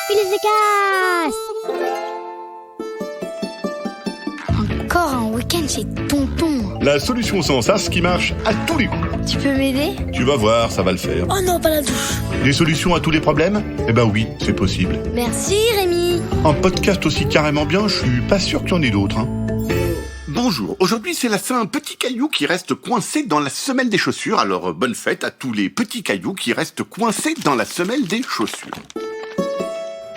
Billy the Cast. Encore un week-end chez Tonton. La solution sans sas qui marche à tous les coups. Tu peux m'aider? Tu vas voir, ça va le faire. Oh non, pas la douche. Des solutions à tous les problèmes? Eh ben oui, c'est possible. Merci Rémi. Un podcast aussi carrément bien, je suis pas sûr qu'il y en ait d'autres. Bonjour, aujourd'hui c'est la Saint Petit Caillou qui reste coincé dans la semelle des chaussures, alors bonne fête à tous les petits cailloux qui restent coincés dans la semelle des chaussures.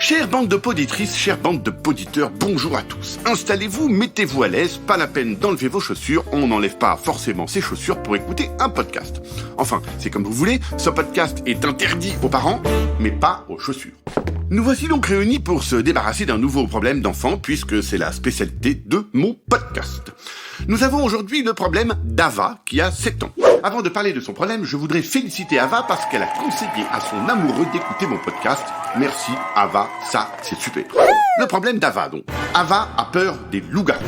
Chère bande de poditrices, chère bande de poditeurs, bonjour à tous. Installez-vous, mettez-vous à l'aise, pas la peine d'enlever vos chaussures, on n'enlève pas forcément ses chaussures pour écouter un podcast. Enfin, c'est comme vous voulez, ce podcast est interdit aux parents, mais pas aux chaussures. Nous voici donc réunis pour se débarrasser d'un nouveau problème d'enfant, puisque c'est la spécialité de mon podcast. Nous avons aujourd'hui le problème d'Ava, qui a 7 ans. Avant de parler de son problème, je voudrais féliciter Ava parce qu'elle a conseillé à son amoureux d'écouter mon podcast. Merci Ava, ça c'est super. Le problème d'Ava donc. Ava a peur des loups-garous.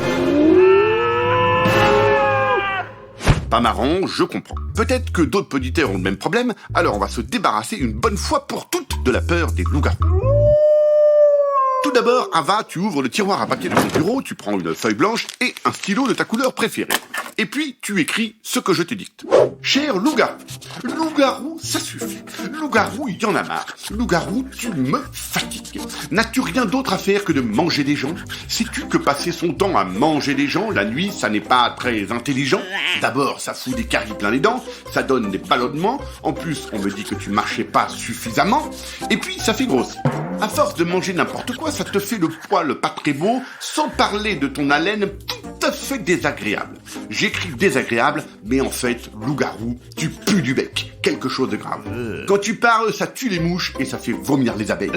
Pas marrant, je comprends. Peut-être que d'autres poditeurs ont le même problème, alors on va se débarrasser une bonne fois pour toutes de la peur des loups-garous. Tout d'abord, Ava, tu ouvres le tiroir à papier de ton bureau, tu prends une feuille blanche et un stylo de ta couleur préférée. Et puis, tu écris ce que je te dicte. Cher loup-garou, loup-garou, ça suffit. Loup-garou, il y en a marre. Loup-garou, tu me fatigues. N'as-tu rien d'autre à faire que de manger des gens? Sais-tu que passer son temps à manger des gens, la nuit, ça n'est pas très intelligent? D'abord, ça fout des caries plein les dents, ça donne des ballonnements, en plus, on me dit que tu marchais pas suffisamment, et puis, ça fait grossir. À force de manger n'importe quoi, ça te fait le poil pas très beau, sans parler de ton haleine tout à fait désagréable. J'écris désagréable, mais en fait, loup-garou, tu pues du bec. Quelque chose de grave. Quand tu parles, ça tue les mouches et ça fait vomir les abeilles.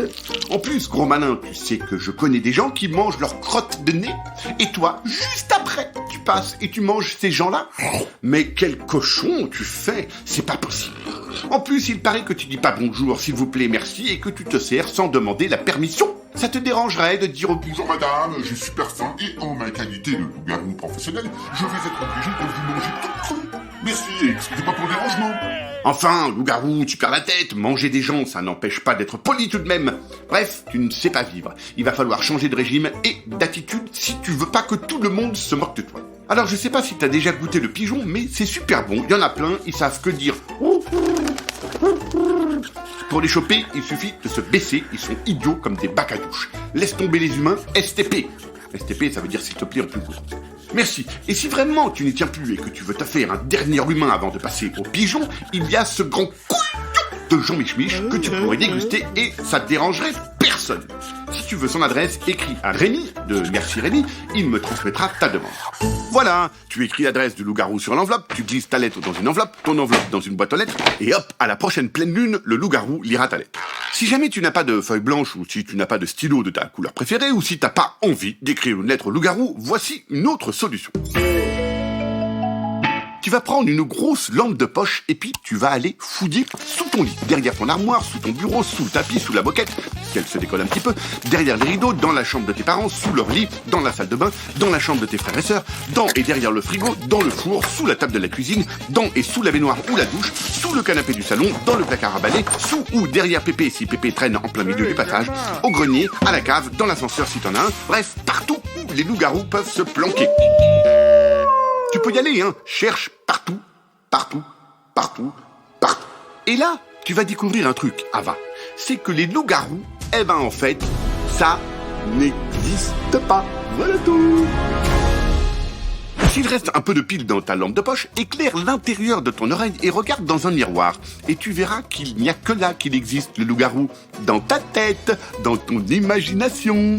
En plus, gros malin, tu sais que je connais des gens qui mangent leur crotte de nez. Et toi, juste après, tu passes et tu manges ces gens-là. Mais quel cochon tu fais, c'est pas possible. En plus, il paraît que tu dis pas bonjour, s'il vous plaît, merci, et que tu te sers sans demander la permission. Ça te dérangerait de dire au Bonjour madame, j'ai super faim et en ma qualité de loup-garou professionnel, je vais être obligé de vous manger tout cru. Merci et excusez-moi pour le dérangement. Enfin, loup-garou, tu perds la tête, manger des gens, ça n'empêche pas d'être poli tout de même. Bref, tu ne sais pas vivre. Il va falloir changer de régime et d'attitude si tu veux pas que tout le monde se moque de toi. Alors je sais pas si t'as déjà goûté le pigeon, mais c'est super bon, il y en a plein, ils savent que dire. Pour les choper, il suffit de se baisser, ils sont idiots comme des bacs à douche. Laisse tomber les humains, STP. STP, ça veut dire s'il te plaît en plus court. Merci. Et si vraiment tu n'y tiens plus et que tu veux te faire un dernier humain avant de passer au pigeon, il y a ce grand couillon de Jean Mich-Mich que tu pourrais déguster et ça te dérangerait personne. Si tu veux son adresse, écris à Rémi, de Merci Rémi, il me transmettra ta demande. Voilà, tu écris l'adresse du loup-garou sur l'enveloppe, tu glisses ta lettre dans une enveloppe, ton enveloppe dans une boîte aux lettres, et hop, à la prochaine pleine lune, le loup-garou lira ta lettre. Si jamais tu n'as pas de feuille blanche, ou si tu n'as pas de stylo de ta couleur préférée, ou si t'as pas envie d'écrire une lettre au loup-garou, voici une autre solution. Tu vas prendre une grosse lampe de poche et puis tu vas aller fouiller sous ton lit, derrière ton armoire, sous ton bureau, sous le tapis, sous la moquette, si elle se décolle un petit peu, derrière les rideaux, dans la chambre de tes parents, sous leur lit, dans la salle de bain, dans la chambre de tes frères et sœurs, dans et derrière le frigo, dans le four, sous la table de la cuisine, dans et sous la baignoire ou la douche, sous le canapé du salon, dans le placard à balai, sous ou derrière Pépé si Pépé traîne en plein milieu du passage, au grenier, à la cave, dans l'ascenseur si t'en as un, bref, partout où les loups-garous peuvent se planquer. Tu peux y aller, hein. Cherche partout, partout, partout, partout. Et là, tu vas découvrir un truc, Ava. C'est que les loups-garous, eh ben en fait, ça n'existe pas. Voilà tout. S'il reste un peu de pile dans ta lampe de poche, éclaire l'intérieur de ton oreille et regarde dans un miroir. Et tu verras qu'il n'y a que là qu'il existe le loup-garou. Dans ta tête, dans ton imagination.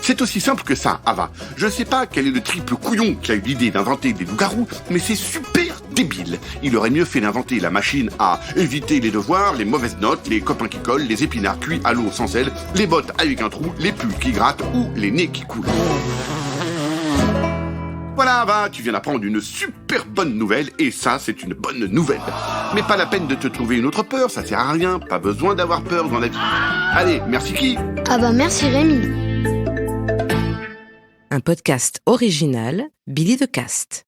C'est aussi simple que ça, Ava. Je ne sais pas quel est le triple couillon qui a eu l'idée d'inventer des loups-garous, mais c'est super débile. Il aurait mieux fait d'inventer la machine à éviter les devoirs, les mauvaises notes, les copains qui collent, les épinards cuits à l'eau sans sel, les bottes avec un trou, les pulls qui grattent ou les nez qui coulent. Voilà, Ava, tu viens d'apprendre une super bonne nouvelle, et ça, c'est une bonne nouvelle. Mais pas la peine de te trouver une autre peur, ça sert à rien, pas besoin d'avoir peur dans la vie. Allez, merci qui? Ah bah merci Rémi. Un podcast original, Billy the Cast.